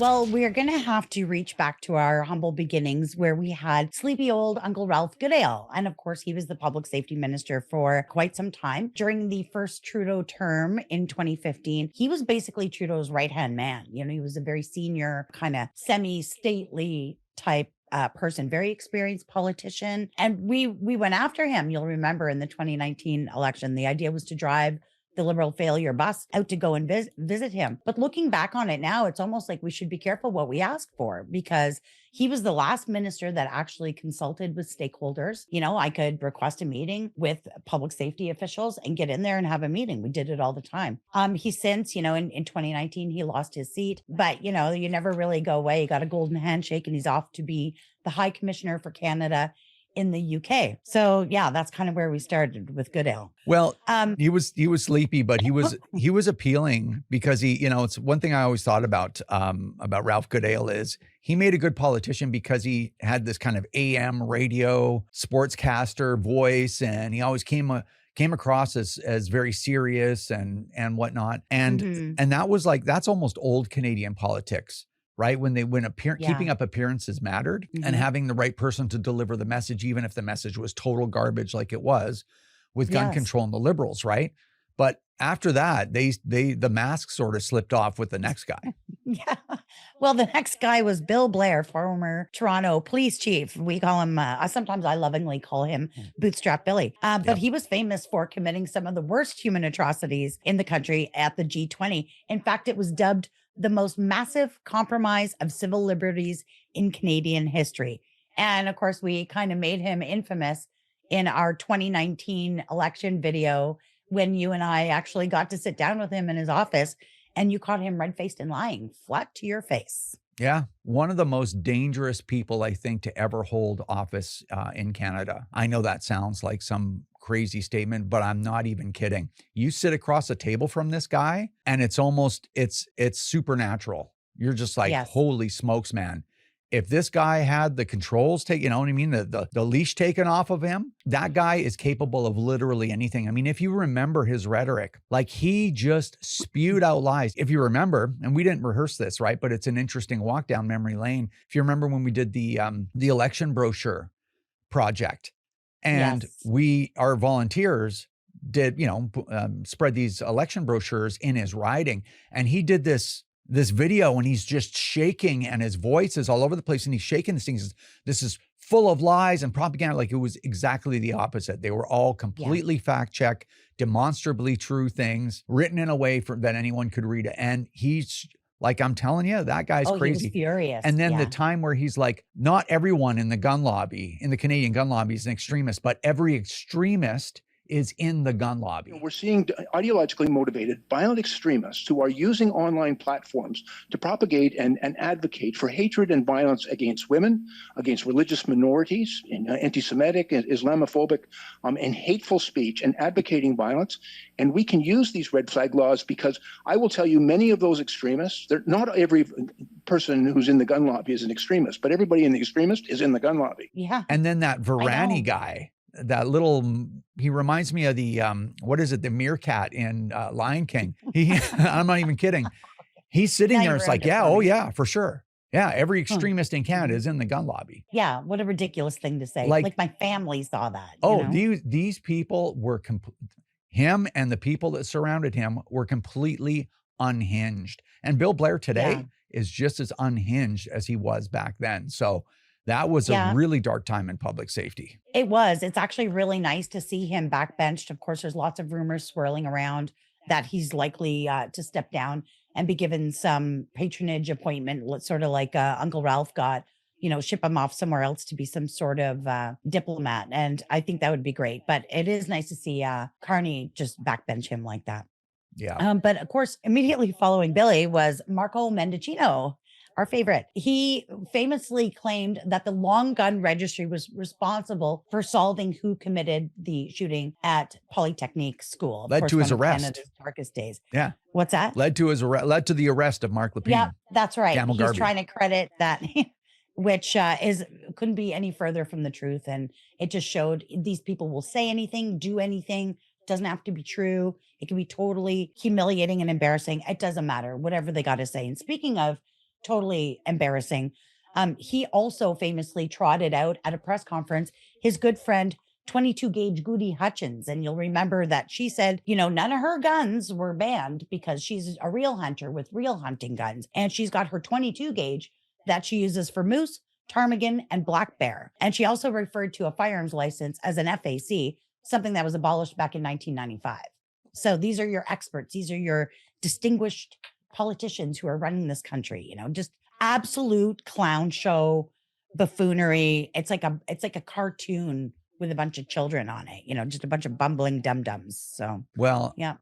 Well, we're going to have to reach back to our humble beginnings where we had sleepy old Uncle Ralph Goodale. And of course, he was the public safety minister for quite some time. During the first Trudeau term in 2015, he was basically Trudeau's right-hand man. You know, he was a very senior, kind of semi-stately type person, very experienced politician. And we went after him. You'll remember in the 2019 election, the idea was to drive the Liberal failure bus out to go and visit him. But looking back on it now, it's almost like we should be careful what we ask for, because he was the last minister that actually consulted with stakeholders. You know, I could request a meeting with public safety officials and get in there and have a meeting. We did it all the time. He since, in 2019, he lost his seat, but you never really go away. He got a golden handshake and he's off to be the High Commissioner for Canada in the UK. So yeah, that's kind of where we started with Goodale. Well, he was sleepy, but he was appealing because it's one thing I always thought about Ralph Goodale is he made a good politician because he had this kind of AM radio sportscaster voice, and he always came across as very serious and whatnot. And that was that's almost old Canadian politics. Right? When keeping up appearances mattered and having the right person to deliver the message, even if the message was total garbage like it was with gun control and the Liberals, right? But after that, the mask sort of slipped off with the next guy. Yeah. Well, the next guy was Bill Blair, former Toronto police chief. We call him, sometimes I lovingly call him Bootstrap Billy. But he was famous for committing some of the worst human atrocities in the country at the G20. In fact, it was dubbed the most massive compromise of civil liberties in Canadian history. And of course, we kind of made him infamous in our 2019 election video when you and I actually got to sit down with him in his office and you caught him red-faced and lying flat to your face. Yeah. One of the most dangerous people, I think, to ever hold office in Canada. I know that sounds like some crazy statement, but I'm not even kidding. You sit across a table from this guy and it's supernatural. You're just like, holy smokes, man. If this guy had the controls taken, you know what I mean? The leash taken off of him, that guy is capable of literally anything. I mean, if you remember his rhetoric, he just spewed out lies. If you remember, and we didn't rehearse this, right? But it's an interesting walk down memory lane. If you remember when we did the election brochure project, and our volunteers did, spread these election brochures in his riding, and he did this video and he's just shaking and his voice is all over the place and he's shaking this thing. He says, this is full of lies and propaganda. It was exactly the opposite. They were all completely fact check, demonstrably true things written in a way that anyone could read it. And he's I'm telling you, that guy's crazy. He was furious. And then the time where he's like, not everyone in the gun lobby, in the Canadian gun lobby is an extremist, but every extremist is in the gun lobby. We're seeing ideologically motivated violent extremists who are using online platforms to propagate and advocate for hatred and violence against women, against religious minorities, anti-Semitic, Islamophobic, and hateful speech, and advocating violence. And we can use these red flag laws because I will tell you, many of those extremists, not every person who's in the gun lobby is an extremist, but everybody in the extremist is in the gun lobby. Yeah. And then that Varani guy, he reminds me of the, the meerkat in Lion King. I'm not even kidding. He's sitting there. It's like, for sure. Yeah. Every extremist in Canada is in the gun lobby. Yeah. What a ridiculous thing to say. Like my family saw that. These people were, him and the people that surrounded him were completely unhinged. And Bill Blair today is just as unhinged as he was back then. So that was a really dark time in public safety. It was. It's actually really nice to see him backbenched. Of course, there's lots of rumors swirling around that he's likely to step down and be given some patronage appointment, sort of like Uncle Ralph got, ship him off somewhere else to be some sort of diplomat. And I think that would be great. But it is nice to see 𝐂𝐂𝐅𝐑 just backbench him like that. Yeah. But of course, immediately following Billy was Marco Mendicino, our favorite. He famously claimed that the long gun registry was responsible for solving who committed the shooting at Polytechnique School. Led to his arrest. Canada's darkest days. Yeah. What's that? Led to the arrest of Mark Lepine. Yeah, that's right. Camel He's Garvey. trying to credit that, which couldn't be any further from the truth. And it just showed these people will say anything, do anything. Doesn't have to be true. It can be totally humiliating and embarrassing. It doesn't matter, whatever they got to say. And speaking of totally embarrassing. He also famously trotted out at a press conference his good friend 22 gauge Goody Hutchins. And you'll remember that she said, none of her guns were banned because she's a real hunter with real hunting guns. And she's got her 22 gauge that she uses for moose, ptarmigan, and black bear. And she also referred to a firearms license as an FAC, something that was abolished back in 1995. So these are your experts. These are your distinguished politicians who are running this country, just absolute clown show buffoonery. It's like a cartoon with a bunch of children on it, just a bunch of bumbling dum-dums. So, well, yeah,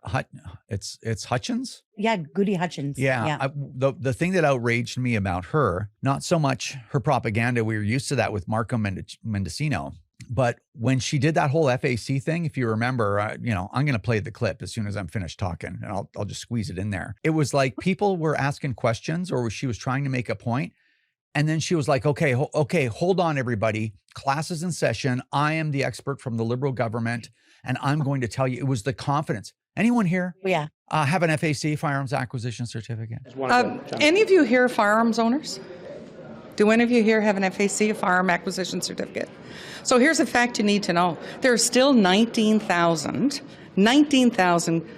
it's Hutchins. Yeah. Goody Hutchins. Yeah. The thing that outraged me about her, not so much her propaganda. We were used to that with Marco Mendicino. But when she did that whole FAC thing, if you remember, I'm going to play the clip as soon as I'm finished talking, and I'll just squeeze it in there. It was like people were asking questions, or she was trying to make a point. And then she was like, okay, hold on, everybody. Class is in session. I am the expert from the Liberal government, and I'm going to tell you. It was the confidence. Anyone here have an FAC, Firearms Acquisition Certificate? Any of you here firearms owners? Do any of you here have an FAC, a Firearm Acquisition Certificate? So here's a fact you need to know. There are still 19,000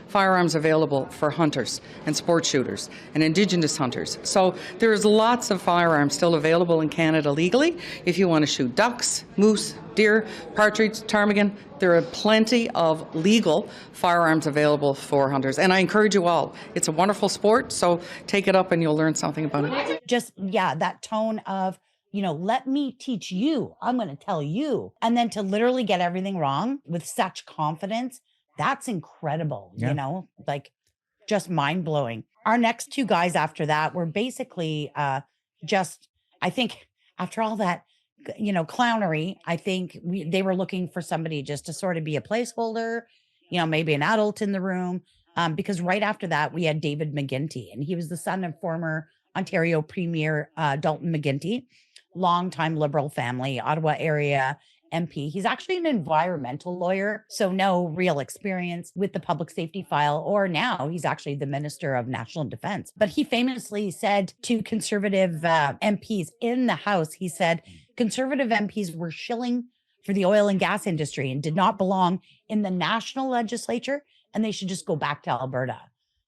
firearms available for hunters and sport shooters and Indigenous hunters. So there's lots of firearms still available in Canada legally. If you want to shoot ducks, moose, deer, partridge, ptarmigan, there are plenty of legal firearms available for hunters. And I encourage you all. It's a wonderful sport, so take it up and you'll learn something about it. Just, that tone of, let me teach you. I'm going to tell you. And then to literally get everything wrong with such confidence, that's incredible, just mind blowing. Our next two guys after that were basically I think after all that, clownery, I think they were looking for somebody just to sort of be a placeholder, maybe an adult in the room. Because right after that, we had David McGuinty, and he was the son of former Ontario Premier Dalton McGuinty, longtime Liberal family, Ottawa area MP. He's actually an environmental lawyer, so no real experience with the public safety file, or now he's actually the Minister of National Defense. But he famously said to Conservative MPs in the House, he said, Conservative MPs were shilling for the oil and gas industry and did not belong in the national legislature, and they should just go back to Alberta.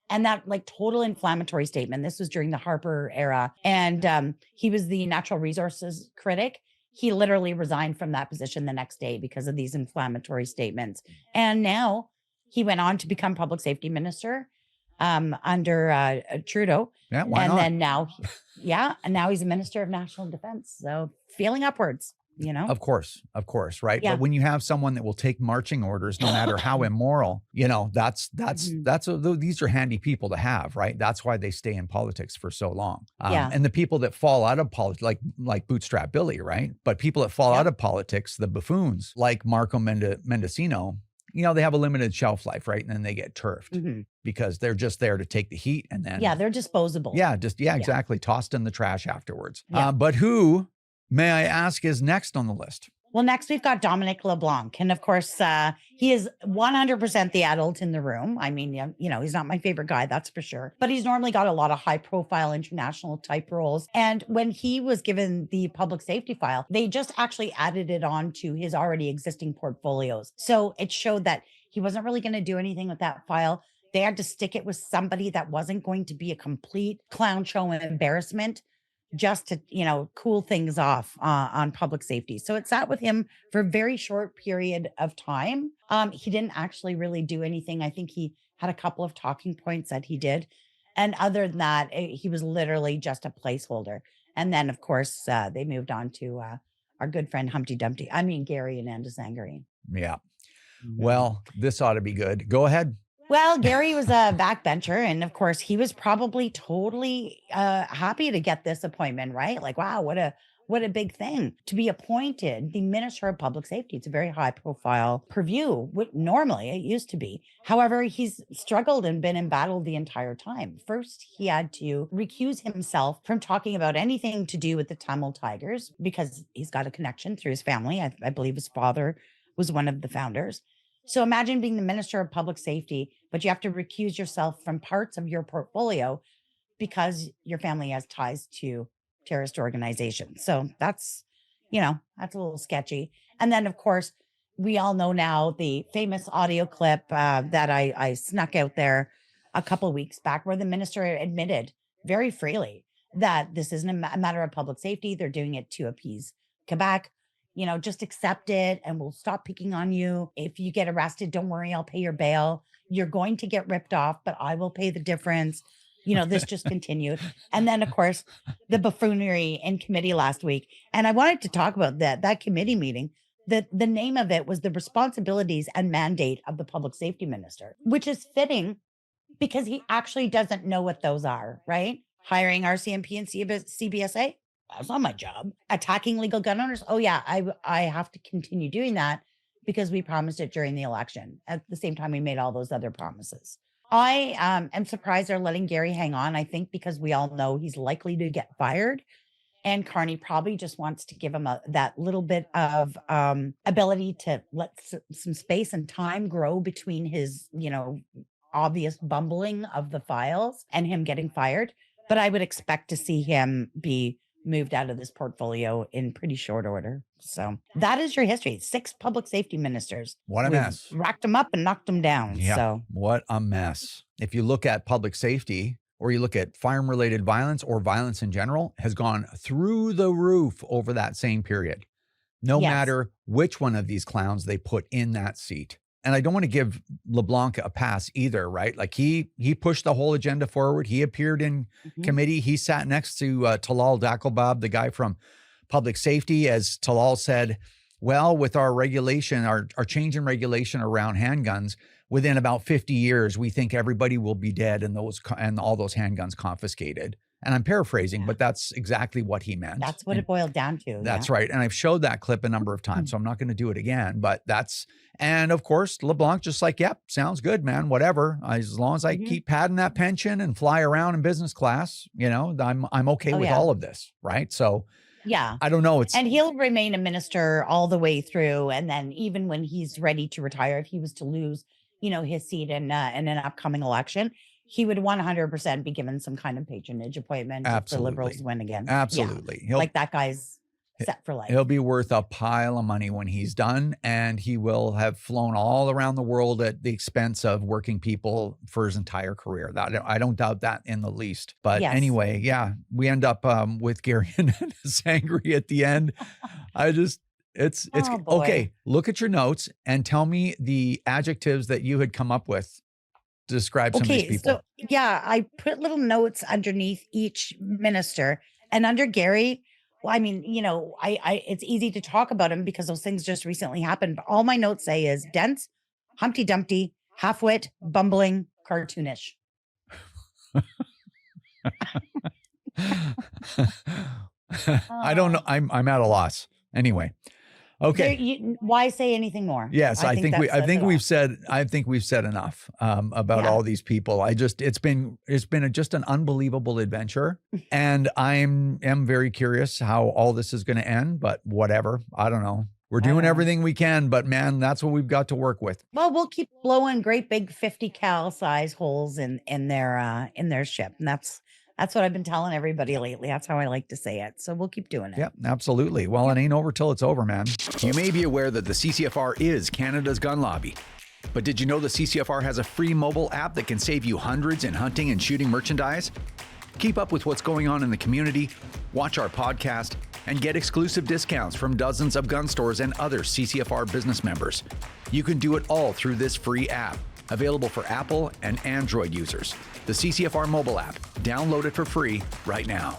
And that total inflammatory statement, this was during the Harper era. And he was the natural resources critic. He literally resigned from that position the next day because of these inflammatory statements. And now he went on to become public safety minister under Trudeau. Yeah, why not? Then now, and now he's a minister of national defense. So feeling upwards. Of course, right? Yeah. But when you have someone that will take marching orders, no matter how immoral, these are handy people to have, right? That's why they stay in politics for so long. And the people that fall out of politics, like Bootstrap Billy, right? But people that fall out of politics, the buffoons, like Marco Mendicino, they have a limited shelf life, right? And then they get turfed because they're just there to take the heat, and then they're disposable. Exactly, tossed in the trash afterwards. Yeah. But who, may I ask, is next on the list? Well, next we've got Dominic LeBlanc. And of course, he is 100% the adult in the room. I mean, he's not my favorite guy, that's for sure. But he's normally got a lot of high profile international type roles. And when he was given the public safety file, they just actually added it on to his already existing portfolios. So it showed that he wasn't really going to do anything with that file. They had to stick it with somebody that wasn't going to be a complete clown show and embarrassment, just to, cool things off on public safety. So it sat with him for a very short period of time. He didn't actually really do anything. I think he had a couple of talking points that he did. And other than that, he was literally just a placeholder. And then, of course, they moved on to our good friend Gary Anandasangaree. Yeah. Well, this ought to be good. Go ahead. Well, Gary was a backbencher, and of course, he was probably totally happy to get this appointment, right? Like, wow, what a big thing to be appointed the Minister of Public Safety. It's a very high profile purview. Normally, it used to be. However, he's struggled and been embattled the entire time. First, he had to recuse himself from talking about anything to do with the Tamil Tigers because he's got a connection through his family. I believe his father was one of the founders. So imagine being the Minister of Public Safety, but you have to recuse yourself from parts of your portfolio because your family has ties to terrorist organizations. So that's, that's a little sketchy. And then, of course, we all know now the famous audio clip that I snuck out there a couple of weeks back, where the minister admitted very freely that this isn't a matter of public safety. They're doing it to appease Quebec. Just accept it and we'll stop picking on you. If you get arrested, don't worry, I'll pay your bail. You're going to get ripped off, but I will pay the difference. This just continued. And then, of course, the buffoonery in committee last week. And I wanted to talk about that committee meeting. The name of it was the responsibilities and mandate of the public safety minister, which is fitting because he actually doesn't know what those are, right? Hiring RCMP and CBSA. That's not my job. Attacking legal gun owners. Oh yeah, I have to continue doing that because we promised it during the election. At the same time, we made all those other promises. I am surprised they're letting Gary hang on. I think because we all know he's likely to get fired, and Carney probably just wants to give him that little bit of ability to let some space and time grow between his, obvious bumbling of the files and him getting fired. But I would expect to see him be moved out of this portfolio in pretty short order. So that is your history. 6 public safety ministers. What a mess. Racked them up and knocked them down. Yeah. So What a mess. If you look at public safety, or you look at firearm-related violence or violence in general, has gone through the roof over that same period, no matter which one of these clowns they put in that seat. And I don't want to give LeBlanc a pass either, right? Like he pushed the whole agenda forward. He appeared in committee. He sat next to 𝐂𝐂𝐅𝐑, the guy from public safety. As Talal said, well, with our regulation, our change in regulation around handguns, within about 50 years, we think everybody will be dead and all those handguns confiscated. And I'm paraphrasing, but that's exactly what he meant. That's what it boiled down to. That's right. And I've showed that clip a number of times, so I'm not going to do it again. But and of course, LeBlanc just like, yep, sounds good, man, whatever. As long as I keep padding that pension and fly around in business class, I'm okay with all of this, right? So yeah, I don't know. And he'll remain a minister all the way through. And then even when he's ready to retire, if he was to lose, his seat in an upcoming election, he would 100% be given some kind of patronage appointment if the Liberals win again. Absolutely. Yeah. Like that guy's set for life. He'll be worth a pile of money when he's done, and he will have flown all around the world at the expense of working people for his entire career. I don't doubt that in the least. But anyway, we end up with Gary Anandasangaree at the end. It's okay. Look at your notes and tell me the adjectives that you had come up with to describe some of these people. So I put little notes underneath each minister, and under Gary, well, I mean, it's easy to talk about him because those things just recently happened. But all my notes say is dense, Humpty Dumpty, half-wit, bumbling, cartoonish. I don't know. I'm at a loss. Anyway. Okay. Why say anything more? Yes, I think we've said enough about all these people. It's been just an unbelievable adventure, and I am very curious how all this is going to end. But whatever, I don't know. We're doing everything we can, but man, that's what we've got to work with. Well, we'll keep blowing great big 50 cal size holes in their ship, and that's what I've been telling everybody lately. That's how I like to say it. So we'll keep doing it. Yep, absolutely. Well, it ain't over till it's over, man. You may be aware that the CCFR is Canada's gun lobby. But did you know the CCFR has a free mobile app that can save you hundreds in hunting and shooting merchandise? Keep up with what's going on in the community, watch our podcast, and get exclusive discounts from dozens of gun stores and other CCFR business members. You can do it all through this free app, available for Apple and Android users. The CCFR mobile app. Download it for free right now.